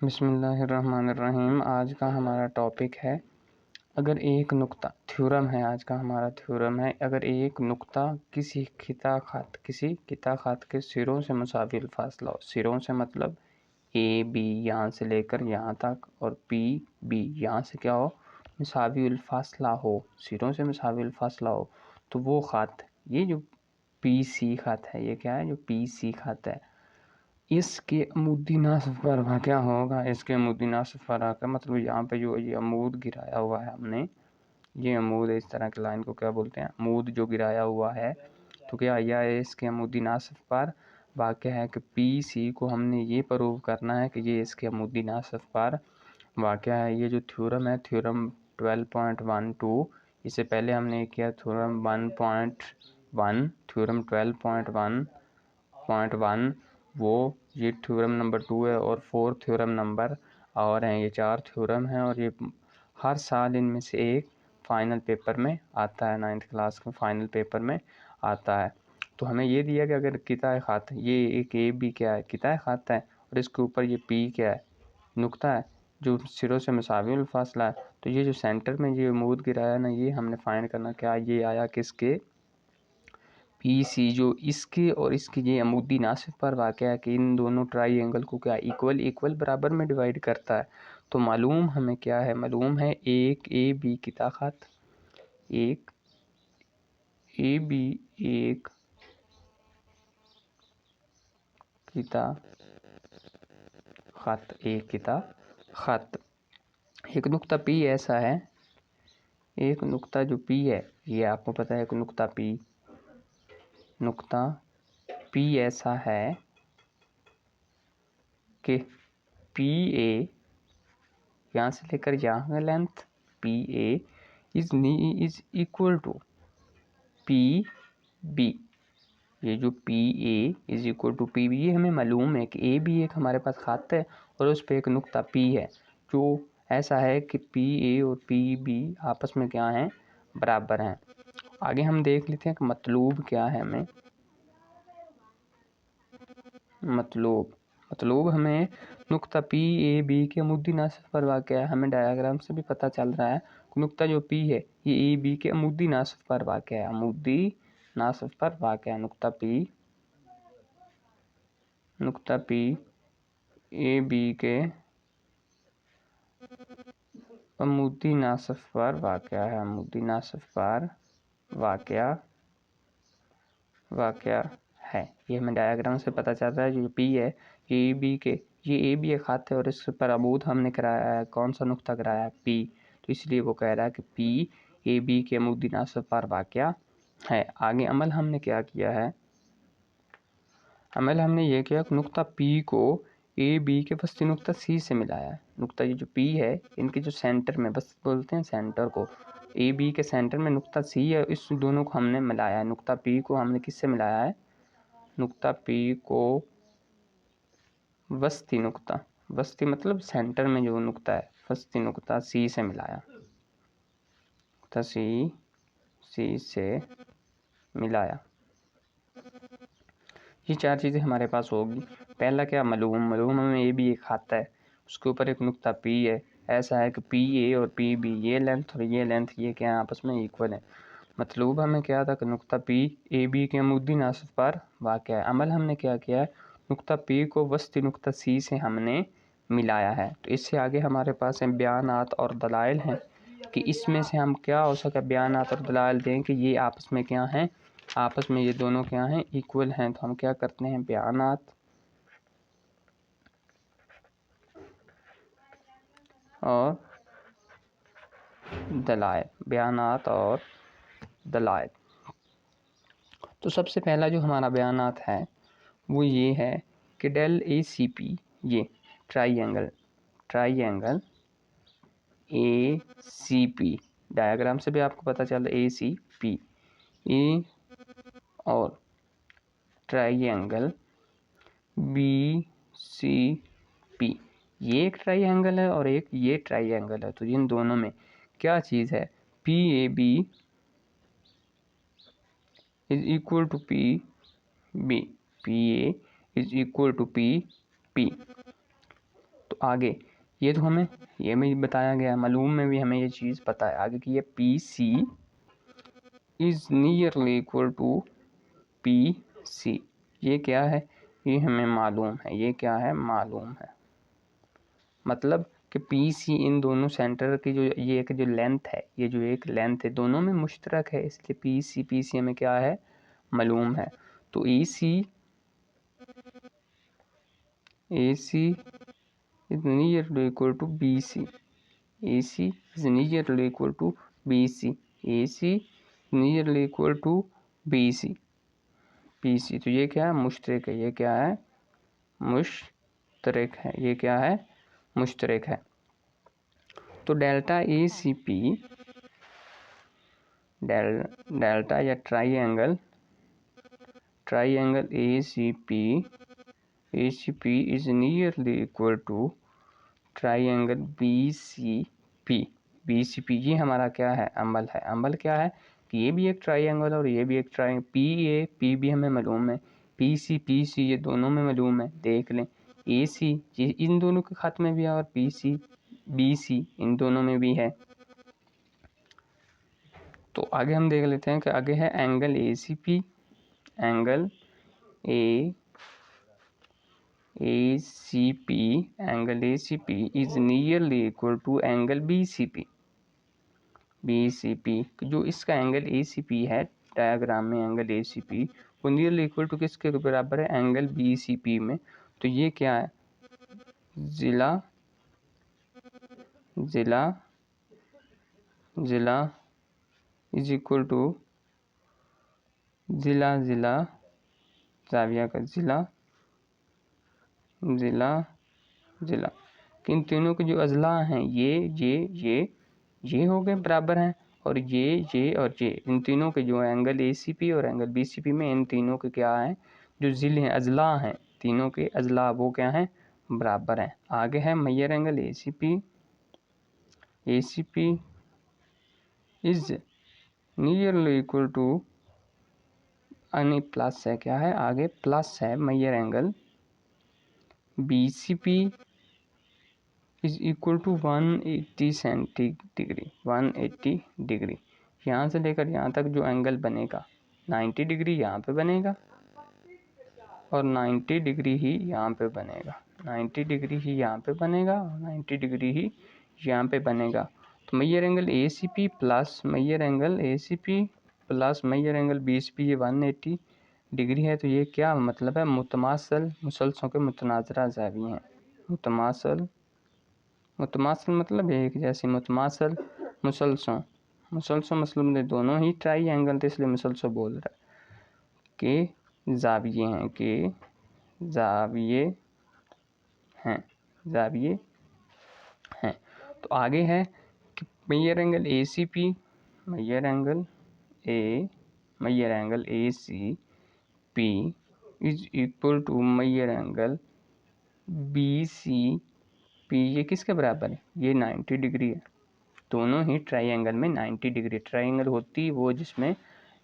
बिस्मिल्लाहिर्रहमानिर्रहीम। आज का हमारा टॉपिक है अगर एक नुक्ता, थ्योरम है आज का हमारा थ्योरम है। अगर एक नुक्ता किसी किता खात के सिरों से मुसाविल फासला हो। सिरों से मतलब ए बी यहाँ से लेकर यहाँ तक और पी बी यहाँ से क्या हो, मुसाविल फासला हो, सिरों से मुसाविल फासला हो, तो वो खात, ये जो पी सी खात है, ये क्या है, जो पी सी खात है, इसके अमूदी नासिफ पर क्या होगा। इसके अमूदी नासिफ पर का मतलब यहाँ पे जो ये अमूद गिराया हुआ है हमने, ये अमूद इस तरह की लाइन को क्या बोलते हैं, अमूद जो गिराया हुआ है, तो क्या यह इसके अमूदी नासिफ पर वाक़या है कि पी सी को हमने ये प्रूव करना है कि ये इसके अमूदी नासिफ पर वाक़या है। ये जो थ्योरम है, थ्योरम 12.12, इससे पहले हमने किया थ्योरम 1.1, थ्योरम 12.1.1, वो ये थ्योरम नंबर 2 है और 4 थ्योरम नंबर और हैं। ये 4 थ्योरम हैं और ये हर साल इनमें से एक फाइनल पेपर में आता है, 9th क्लास के फाइनल पेपर में आता है। तो हमें ये दिया कि अगर किता खात, ये एक ए बी क्या है, किता खात है, और इसके ऊपर ये पी क्या है, नुक्ता है जो सिरों से मुसाविल फासला है, तो ये जो सेंटर में ये अमूद गिराया ना, ये हमने फाइंड करना क्या ये आया किसके, पी सी, जो इसके और इसकी ये अमूदी नासिफ पर वाक़या है कि इन दोनों ट्राइंगल को क्या इक्वल बराबर में डिवाइड करता है। तो मालूम हमें क्या है, मालूम है एक ए बी किता खात, एक ए बी एक किता खात, एक किता खात। एक नुक्ता पी ऐसा है, एक नुक्ता जो पी है, ये आपको पता है, एक नुक्ता पी ऐसा है कि पी ए यहाँ से लेकर यहाँ का length P A is equal to P B. ये जो P A is equal to P B, ये हमें मालूम है कि ए बी एक हमारे पास खात है और उस पर एक नुक्ता पी है जो ऐसा है कि पी ए और पी बी आपस में क्या हैं, बराबर हैं। आगे हम देख लेते हैं कि मतलूब क्या है। हमें मतलूब हमें नुक्ता पी ए बी के अमूदी नासिफ पर वाक़या है। हमें डायग्राम से भी पता चल रहा है कि नुक्ता जो पी है ये ए बी के अमूदी नासिफ पर वाक़या है, अमूदी नासिफ पर वाक़या है। नुक्ता पी ए बी के अमूदी नासिफ पर वाक़या है, अमूदी नासिफ पर वाक़या है। ये हमें डायग्राम से पता चल रहा है। जो पी है ये ए बी के, ये ए बी एक खाते और इस पर अमूद हमने कराया है, कौन सा नुक्ता कराया है, पी, तो इसलिए वो कह रहा है कि पी ए बी के अमूदी नासिफ पर वाक़या है। आगे अमल हमने क्या किया है, अमल हमने ये किया कि नुक्ता पी को ए बी के वस्ती नुक्ता सी से मिलाया है। नुक्ता ये जो पी है, इनके जो सेंटर में, बस बोलते हैं सेंटर को, ए बी के सेंटर में नुक्ता सी है, इस दोनों को हमने मिलाया है। नुक्ता पी को हमने किससे मिलाया है, नुक्ता पी को वस्ती मतलब सेंटर में जो नुक्ता है, वस्ती नुक्ता सी से मिलाया, नुक्ता सी से मिलाया। ये 4 चीज़ें हमारे पास होगी। पहला क्या, मालूम हमें ए बी एक खाता है, उसके ऊपर एक नुक्ता पी है, ऐसा है कि पी ए और पी बी, ये लेंथ और ये लेंथ ये क्या है, आपस में इक्वल है। मतलब हमें क्या था कि नुक्ता पी ए बी के अमूदी नासिफ पर वाक़या है। अमल हमने क्या किया है, नुक्ता पी को वस्ती नुक्ता सी से हमने मिलाया है। तो इससे आगे हमारे पास हैं बयानात और दलाइल हैं कि इसमें से हम क्या हो सके, बयानात और दलाइल दें कि ये आपस में क्या हैं, आपस में ये दोनों क्या हैं, इक्वल हैं। तो हम क्या करते हैं, बयानात और दलाइल। तो सबसे पहला जो हमारा बयानात है वो ये है कि डेल ए सी पी, ये triangle A C P, diagram से भी आपको पता चल ए सी पी, ए और ट्राइंगल बी सी पी, ये एक ट्राइंगल है और एक ये ट्राइंगल है। तो इन दोनों में क्या चीज़ है, P A B is equal to P B, P A is equal to P P. तो तो आगे ये तो हमें ये भी बताया गया, मालूम में भी हमें ये चीज़ पता है आगे कि ये P C is nearly equal to P C. ये क्या है, ये हमें मालूम है, ये क्या है, मालूम है। मतलब कि पी सी इन दोनों सेंटर की जो ये एक जो लेंथ है, ये जो एक लेंथ है दोनों में मुश्तरक है, इसलिए पी सी हमें क्या है, मालूम है। तो A C is nearly equal to B C, A C is nearly equal to B C, A C nearly equal to B C, P C. तो ये क्या है, मुश्तरक है, ये क्या है, मुश्तरक है, ये क्या है, मुश्तरक है। तो delta A C P, delta या triangle A C P is nearly equal to triangle B C P. ये हमारा क्या है, अम्बल है। अम्बल क्या है कि ये भी एक ट्राइएंगल और ये भी एक ट्राइएंगल, पी भी हमें मालूम है, पी सी ये दोनों में मालूम है। देख लें ए सी ये इन दोनों के खाते में भी है और पी सी बी सी इन दोनों में भी है। तो आगे हम देख लेते हैं कि आगे है angle A C P, angle A C P, angle A C P is nearly equal to angle B C P. जो इसका एंगल ए सी पी है डायग्राम में, एंगल ए सी पी वो नियरली इक्वल टू किसके बराबर है, angle B C P में। तो ये क्या है, जिला इज इक्वल टू जिला जाविया का जिला इन तीनों के जो अजला हैं ये हो गए बराबर हैं, और ये और ये इन तीनों के जो एंगल ए सी पी और एंगल बी सी पी में इन तीनों के क्या हैं, जो जिले हैं, अजला हैं, तीनों के अजला वो क्या हैं, बराबर हैं। आगे है major angle A C P is nearly equal to, यानी प्लस है, क्या है आगे प्लस है, major angle B C P is equal to 180 degree 180 degree. यहाँ से लेकर यहाँ तक जो एंगल बनेगा 90 डिग्री यहाँ पे बनेगा और 90 डिग्री ही यहाँ पे बनेगा, 90 डिग्री ही यहाँ पे बनेगा और 90 डिग्री ही यहाँ पे बनेगा। तो major angle A C P plus major angle A C P plus major angle B C P ये 180 डिग्री है। तो ये क्या मतलब है, मुतमासल मुसलसलों के मुतनाज़रा ज़ाविये हैं। मुतमासल मतलब एक जैसे, मुतमासल मुसलसों मतलब दोनों ही ट्राइएंगल थे, इसलिए मुसलसल बोल रहा है कि ज़ाविये हैं। तो आगे है कि major angle A C P, major angle A C P is equal to major angle B C P, ये किसके बराबर है, ये 90 डिग्री है। दोनों ही ट्राइएंगल में 90 डिग्री, ट्राइएंगल होती वो जिसमें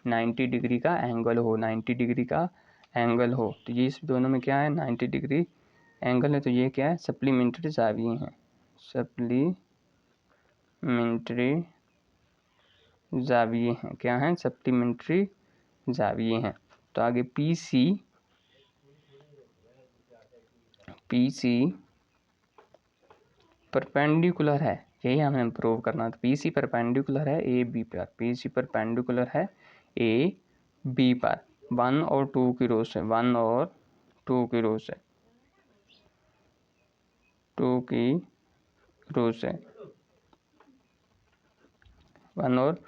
90 डिग्री का एंगल हो, 90 डिग्री का एंगल हो। तो ये इस दोनों में क्या है, 90 डिग्री एंगल है। तो ये क्या है, सप्लीमेंट्री ज़ाविये हैं, सप्लीमेंट्री ज़ाविये हैं, क्या हैं, सप्लीमेंट्री ज़ाविये हैं। तो आगे पी सी परपेंडिकुलर है, यही हमें प्रूव करना था। पी सी परपेंडिकुलर है ए बी पर, पी सी परपेंडिकुलर है ए बी पर 1 और 2 की रो से, 1 और 2 की रो से, 2 की रो से, 1 और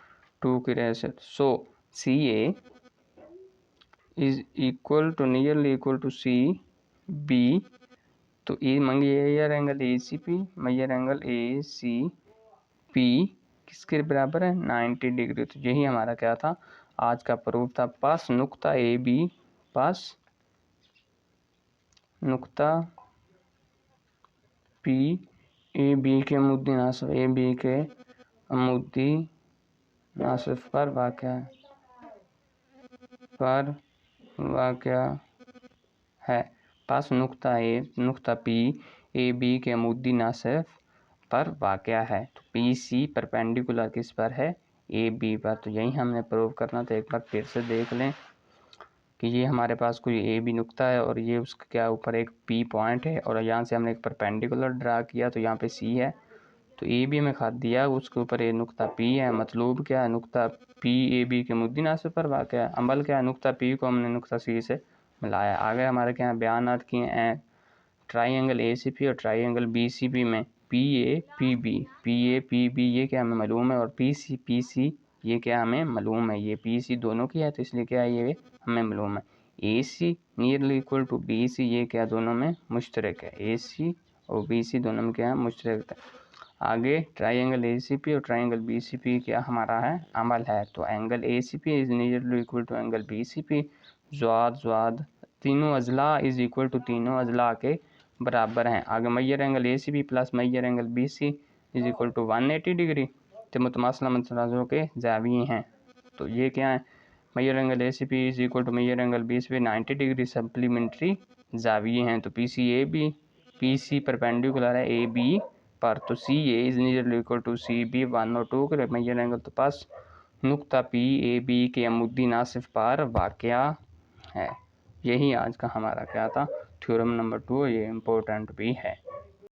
2 की रो से। So C A is equal to nearly equal to C B. तो ये major angle A C P, major angle A C P किसके बराबर है, 90 डिग्री। तो यही हमारा क्या था, आज का प्रूफ था। पास नुक्ता ए बी, पास नुक्ता पी ए बी के अमुदी नासिफ, ए बी के अमुदी नासिफ पर वाक़या है। पास नुक्ता ए नुक्ता पी ए बी के अमूदी नासिफ पर वाक़या है। तो पी सी परपेंडिकुलर किस पर है, ए बी पर। तो यही हमने प्रूव करना। तो एक बार फिर से देख लें कि ये हमारे पास कोई ए बी नुक्ता है और ये उसके क्या ऊपर एक पी पॉइंट है और यहाँ से हमने एक परपेंडिकुलर ड्रा किया तो यहाँ पे सी है। तो ए बी में खाद दिया, उसके ऊपर ये नुक्ता पी है। मतलब क्या है, नुक्ता पी ए बी के मुद्दी नासिफ पर वाक़या है। अमल क्या है, नुक्ता पी को हमने नुक्ता सी से मिलाया। आगे हमारे क्या बयानात किए हैं, ट्राइंगल ए सी पी और ट्राइंगल बी सी पी में पी ए पी बी ये क्या हमें मालूम है और पी सी ये क्या हमें मालूम है। ये पी सी दोनों की है तो इसलिए क्या है ये हमें मालूम है। A C nearly equal to B C ये क्या दोनों में मुश्तरक है। ए सी और बी सी दोनों में क्या है मुश्तरक है। आगे ट्राइंगल ए सी पी और ट्राइंगल बी सी पी क्या हमारा है अमल है। तो angle A C P is nearly equal to angle B C P. ज़्वाद तीनों अजला इज इक्वल टू तीनों अजला के बराबर हैं। आगे मैयर angle A C B plus मैयर angle B C is equal to 180 degree. तो मुतमासिला मतनाज़ों के ज़ाविये हैं। तो ये क्या है, measure angle A C P is equal to measure angle B C P 90 degree supplementary ज़ाविये हैं। तो पी सी परपेंडिकुलर है ए बी पर। तो C A is nearly equal to C B 102 के मैयर एंगल तो पास नुक्ता पी ए बी के अमुदी नासिफ पर वाक़या है। यही आज का हमारा क्या था, थ्योरम नंबर 2। ये इम्पोर्टेंट भी है।